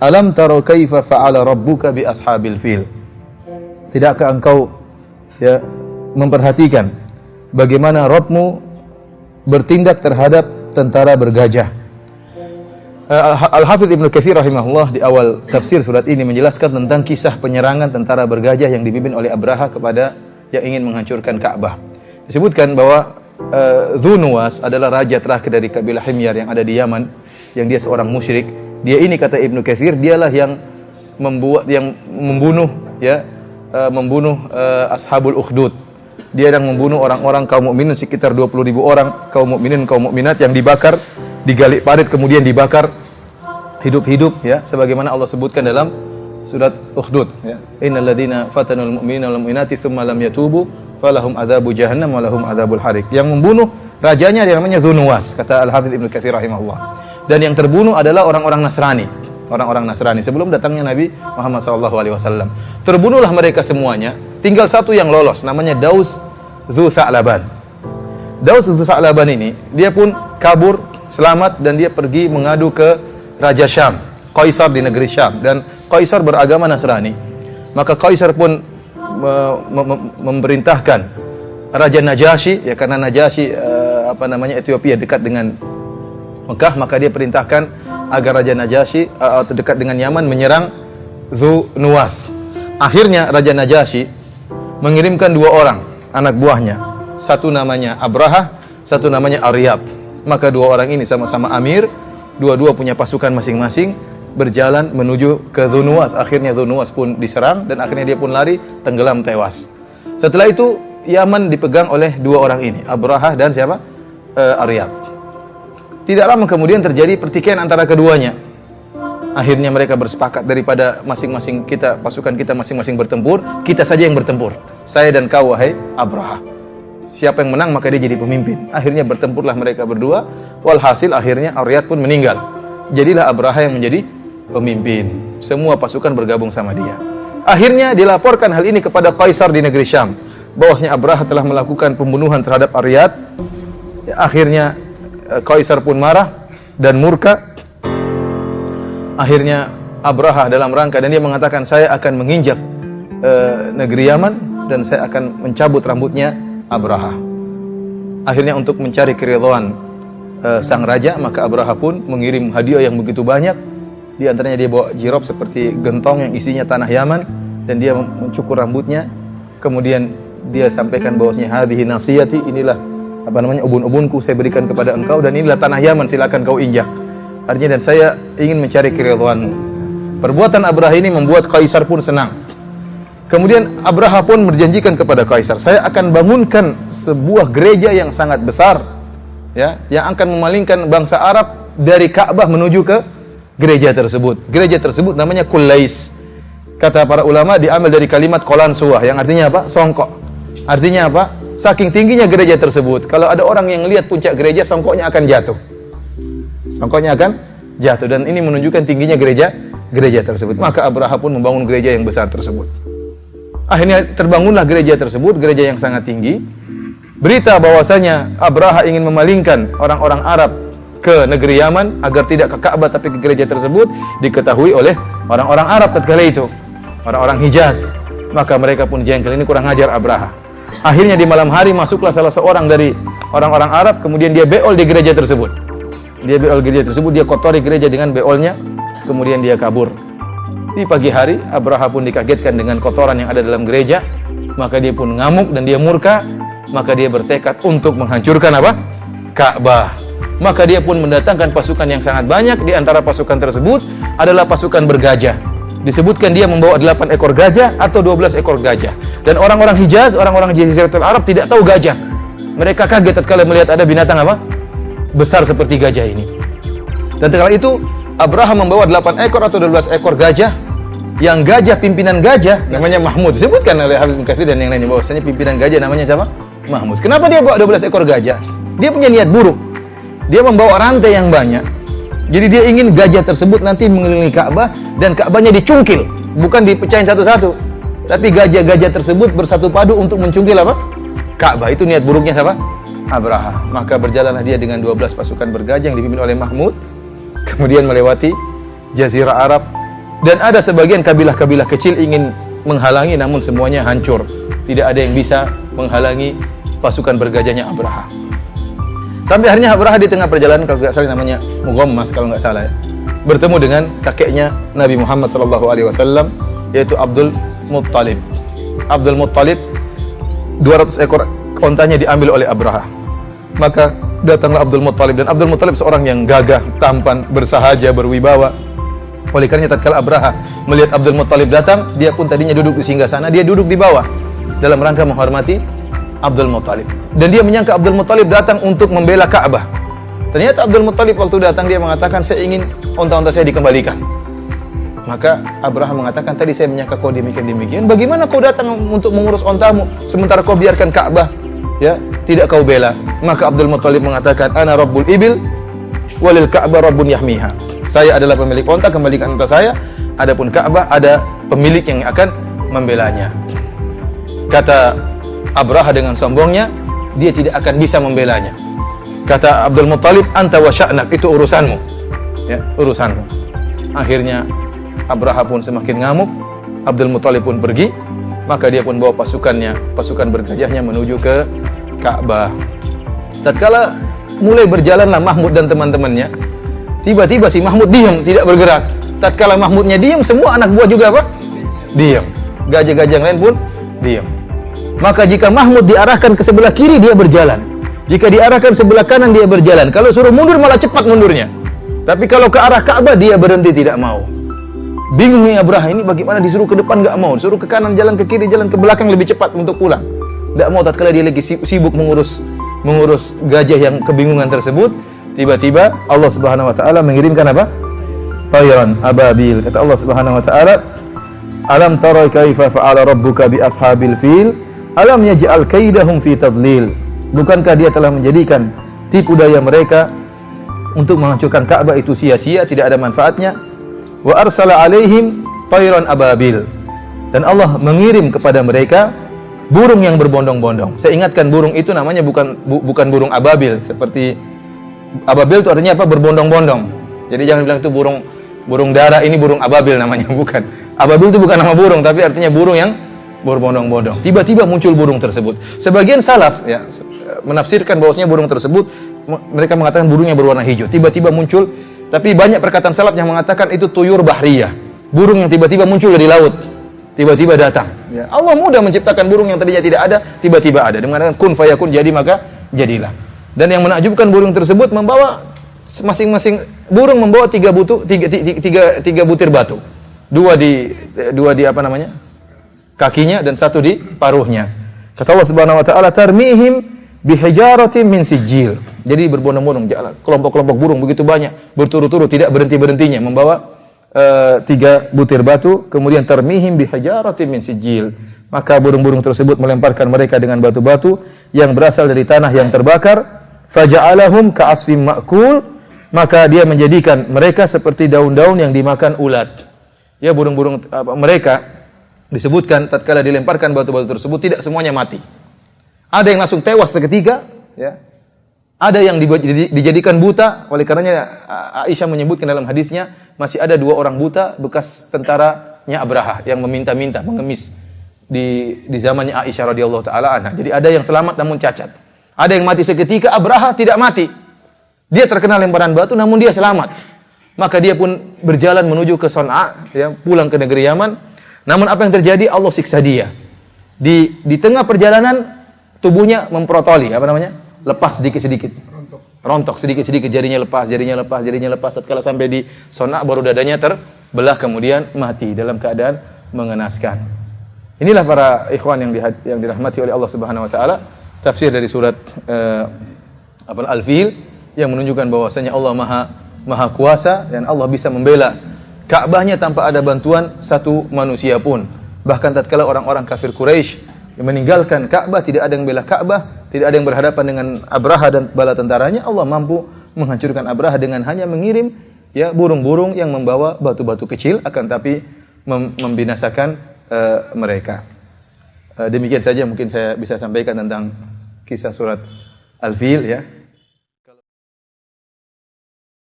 Alam taro kaifa fa'ala rabbuka bi ashabil fil. Tidakkah engkau memperhatikan bagaimana Rabbmu bertindak terhadap tentara bergajah? Al-Hafidz Ibnu Katsir rahimahullah di awal tafsir surat ini menjelaskan tentang kisah penyerangan tentara bergajah yang dipimpin oleh Abraha kepada yang ingin menghancurkan Ka'bah. Disebutkan bahwa Dhu Nuwas adalah raja terakhir dari kabilah Himyar yang ada di Yaman, yang dia seorang musyrik. Dia ini, kata Ibnu Katsir, dialah yang membunuh Ashabul Ukhdud. Dia yang membunuh orang-orang kaum mukminin sekitar 20.000 orang, kaum mukminin, kaum mukminat yang dibakar, digalik parit kemudian dibakar hidup-hidup, ya, sebagaimana Allah sebutkan dalam surat Ukhdud, ya. Innal ladzina fatanul mu'minina wal mu'minati tsumma lam yatubu falahum adzabu jahannam wa lahum adzabul harik. Yang membunuh rajanya dia namanya Dhu Nuwas, kata Al-Hafidz Ibnu Katsir rahimahullah. Dan yang terbunuh adalah orang-orang Nasrani. Orang-orang Nasrani sebelum datangnya Nabi Muhammad SAW. Terbunuhlah mereka semuanya. Tinggal satu yang lolos, namanya Daus Dzu Sa'laban. Daus Dzu Sa'laban ini, dia pun kabur, selamat, dan dia pergi mengadu ke Raja Syam, Kaisar di negeri Syam. Dan Kaisar beragama Nasrani. Maka Kaisar pun memerintahkan Raja Najasyi, ya, karena Najasyi Ethiopia dekat dengan Mekah, maka dia perintahkan agar Raja Najasyi dekat dengan Yaman menyerang Dzu Nuwas. Akhirnya Raja Najasyi mengirimkan 2 orang anak buahnya. Satu namanya Abraha, satu namanya Aryab. Maka 2 orang ini sama-sama amir, dua-dua punya pasukan masing-masing, berjalan menuju ke Dzu Nuwas. Akhirnya Dzu Nuwas pun diserang dan akhirnya dia pun lari, tenggelam, tewas. Setelah itu Yaman dipegang oleh 2 orang ini, Abraha dan siapa? Aryab. Tidak lama kemudian terjadi pertikaian antara keduanya. Akhirnya mereka bersepakat, daripada masing-masing kita, pasukan kita masing-masing bertempur, kita saja yang bertempur. Saya dan kau, wahai Abraha. Siapa yang menang maka dia jadi pemimpin. Akhirnya bertempurlah mereka berdua. Walhasil akhirnya Aryad pun meninggal. Jadilah Abraha yang menjadi pemimpin. Semua pasukan bergabung sama dia. Akhirnya dilaporkan hal ini kepada Kaisar di negeri Syam, bahwasanya Abraha telah melakukan pembunuhan terhadap Aryad. Akhirnya Kaisar pun marah dan murka. Akhirnya Abraha dalam rangka, dan dia mengatakan, saya akan menginjak negeri Yaman dan saya akan mencabut rambutnya Abraha. Akhirnya untuk mencari keridhaan sang raja, maka Abraha pun mengirim hadiah yang begitu banyak. Di antaranya dia bawa jirop seperti gentong yang isinya tanah Yaman, dan dia mencukur rambutnya. Kemudian dia sampaikan bahwasanya hadhihi nasiyati, inilah ubun-ubunku saya berikan kepada engkau, dan inilah tanah Yaman, silakan kau injak. Artinya, dan saya ingin mencari keridhaanmu. Perbuatan Abraha ini membuat Kaisar pun senang. Kemudian Abraha pun berjanjikan kepada Kaisar, saya akan bangunkan sebuah gereja yang sangat besar, ya, yang akan memalingkan bangsa Arab dari Ka'bah menuju ke gereja tersebut. Gereja tersebut namanya Kullais. Kata para ulama diambil dari kalimat Qolan Suwah, yang artinya apa? Songkok. Artinya apa? Saking tingginya gereja tersebut, kalau ada orang yang lihat puncak gereja, songkoknya akan jatuh. Songkoknya akan jatuh, dan ini menunjukkan tingginya gereja tersebut. Maka Abraha pun membangun gereja yang besar tersebut. Akhirnya terbangunlah gereja tersebut, gereja yang sangat tinggi. Berita bahwasanya Abraha ingin memalingkan orang-orang Arab ke negeri Yaman agar tidak ke Ka'bah tapi ke gereja tersebut diketahui oleh orang-orang Arab tatkala itu, orang-orang Hijaz. Maka mereka pun jengkel, ini kurang ajar Abraha. Akhirnya di malam hari masuklah salah seorang dari orang-orang Arab, kemudian dia beol di gereja tersebut. Dia beol gereja tersebut, dia kotori gereja dengan beolnya, kemudian dia kabur. Di pagi hari Abraha pun dikagetkan dengan kotoran yang ada dalam gereja, maka dia pun ngamuk dan dia murka, maka dia bertekad untuk menghancurkan apa? Ka'bah. Maka dia pun mendatangkan pasukan yang sangat banyak. Di antara pasukan tersebut adalah pasukan bergajah. Disebutkan dia membawa 8 ekor gajah atau 12 ekor gajah. Dan orang-orang Hijaz, orang-orang Jaziratul Arab tidak tahu gajah. Mereka kaget tatkala melihat ada binatang apa? Besar seperti gajah ini. Dan tatkala itu Abraham membawa 8 ekor atau 12 ekor gajah. Yang gajah, pimpinan gajah namanya Mahmud. Disebutkan oleh Hafiz Ibnu Katsir dan yang lainnya bahwasanya pimpinan gajah namanya siapa? Mahmud. Kenapa dia bawa 12 ekor gajah? Dia punya niat buruk. Dia membawa rantai yang banyak. Jadi dia ingin gajah tersebut nanti mengelilingi Ka'bah dan Ka'bahnya dicungkil, bukan dipecahin satu-satu. Tapi gajah-gajah tersebut bersatu padu untuk mencungkil apa? Ka'bah. Itu niat buruknya siapa? Abraha. Maka berjalanlah dia dengan 12 pasukan bergajah yang dipimpin oleh Mahmud, kemudian melewati Jazirah Arab, dan ada sebagian kabilah-kabilah kecil ingin menghalangi, namun semuanya hancur. Tidak ada yang bisa menghalangi pasukan bergajahnya Abraha. Sampai akhirnya Abraha di tengah perjalanan, kalau nggak salah namanya Mughammas kalau nggak salah ya, bertemu dengan kakeknya Nabi Muhammad SAW, yaitu Abdul Muttalib. Abdul Muttalib 200 ekor ontanya diambil oleh Abraha. Maka datanglah Abdul Muttalib, dan Abdul Muttalib seorang yang gagah, tampan, bersahaja, berwibawa. Oleh karenanya tatkala Abraha melihat Abdul Muttalib datang, dia pun tadinya duduk di singgasana, dia duduk di bawah dalam rangka menghormati Abdul Muttalib. Dan dia menyangka Abdul Muttalib datang untuk membela Ka'bah. Ternyata Abdul Muttalib waktu datang dia mengatakan, saya ingin onta-onta saya dikembalikan. Maka Abraha mengatakan, tadi saya menyangka kau demikian-demikian, bagaimana kau datang untuk mengurus ontamu sementara kau biarkan Ka'bah ya tidak kau bela? Maka Abdul Muttalib mengatakan, ana rabbul ibil walil Ka'bah rabbun yahmiha. Saya adalah pemilik onta, kembalikan onta saya. Adapun Ka'bah ada pemilik yang akan membelanya. Kata Abraha dengan sombongnya, dia tidak akan bisa membelanya. Kata Abdul Muttalib, anta wa sya'nak, itu urusanmu. Ya, urusanmu. Akhirnya Abraha pun semakin ngamuk, Abdul Muttalib pun pergi, maka dia pun bawa pasukannya, pasukan bergajahnya menuju ke Ka'bah. Tatkala mulai berjalanlah Mahmud dan teman-temannya, tiba-tiba si Mahmud diam, tidak bergerak. Tatkala Mahmudnya diam, semua anak buah juga apa? Diam. Gajah-gajah yang lain pun diam. Maka jika Mahmud diarahkan ke sebelah kiri, dia berjalan. Jika diarahkan sebelah kanan, dia berjalan. Kalau suruh mundur, malah cepat mundurnya. Tapi kalau ke arah Ka'bah, dia berhenti, tidak mau. Bingung nih Abraha, ini bagaimana disuruh ke depan nggak mau, disuruh ke kanan jalan, ke kiri jalan, ke belakang lebih cepat untuk pulang. Nggak mau. Tatkala dia lagi sibuk mengurus gajah yang kebingungan tersebut, tiba-tiba Allah Subhanahu wa taala mengirimkan apa? Tayran ababil. Kata Allah Subhanahu wa taala, "Alam tara kaifa fa'ala rabbuka bi ashabil fil? Alam yaj'al kaidahum fi tadlil." Bukankah dia telah menjadikan tipu daya mereka untuk menghancurkan Ka'bah itu sia-sia, tidak ada manfaatnya? Wa arsala alaihim tayran ababil. Dan Allah mengirim kepada mereka burung yang berbondong-bondong. Saya ingatkan, burung itu namanya bukan burung ababil. Seperti ababil itu artinya apa? Berbondong-bondong. Jadi jangan bilang itu burung dara, ini burung ababil namanya, bukan. Ababil itu bukan nama burung, tapi artinya burung yang berbondong-bondong. Tiba-tiba muncul burung tersebut. Sebagian salaf ya menafsirkan bahwasanya burung tersebut, mereka mengatakan burungnya berwarna hijau. Tiba-tiba muncul, tapi banyak perkataan salaf yang mengatakan itu tuyur bahriyah. Burung yang tiba-tiba muncul dari laut. Tiba-tiba datang. Ya, Allah mudah menciptakan burung yang tadinya tidak ada, tiba-tiba ada. Dia mengatakan kun fayakun, jadi maka jadilah. Dan yang menakjubkan, burung tersebut membawa, masing-masing burung membawa tiga butir batu. Dua di apa namanya? Kakinya, dan satu di paruhnya. Kata Allah Subhanahu wa taala, tarmihim bihijaratin min sijil. Jadi berbondong-bondong, kelompok-kelompok burung begitu banyak, berturut-turut, tidak berhenti-berhentinya membawa 3 butir batu, kemudian tarmihim bihijaratin min sijil. Maka burung-burung tersebut melemparkan mereka dengan batu-batu yang berasal dari tanah yang terbakar. Faja'alahum ka'asfim ma'kul. Maka dia menjadikan mereka seperti daun-daun yang dimakan ulat. Ya, burung-burung mereka disebutkan tatkala dilemparkan batu-batu tersebut tidak semuanya mati. Ada yang langsung tewas seketika, ya. Ada yang dijadikan buta. Oleh karenanya Aisyah menyebutkan dalam hadisnya, masih ada 2 orang buta bekas tentaranya Abraha yang meminta-minta, mengemis di zamannya Aisyah radhiyallahu taala anha. Jadi ada yang selamat namun cacat. Ada yang mati seketika, Abraha tidak mati. Dia terkena lemparan batu namun dia selamat. Maka dia pun berjalan menuju ke Son'a, ya, pulang ke negeri Yaman. Namun apa yang terjadi? Allah siksa dia. Di tengah perjalanan tubuhnya memprotoli, apa namanya? Lepas sedikit-sedikit. Rontok sedikit-sedikit, jarinya lepas. Tatkala sampai di Son'a baru dadanya terbelah, kemudian mati dalam keadaan mengenaskan. Inilah para ikhwan yang dirahmati oleh Allah Subhanahu wa taala, tafsir dari surat Al-Fil yang menunjukkan bahwasanya Allah Maha Kuasa dan Allah bisa membela Ka'bahnya tanpa ada bantuan satu manusia pun. Bahkan tatkala orang-orang kafir Quraisy yang meninggalkan Ka'bah, tidak ada yang bela Ka'bah, tidak ada yang berhadapan dengan Abraha dan bala tentaranya, Allah mampu menghancurkan Abraha dengan hanya mengirim ya burung-burung yang membawa batu-batu kecil, akan tapi membinasakan mereka. Demikian saja mungkin saya bisa sampaikan tentang kisah surat Al-Fil ya.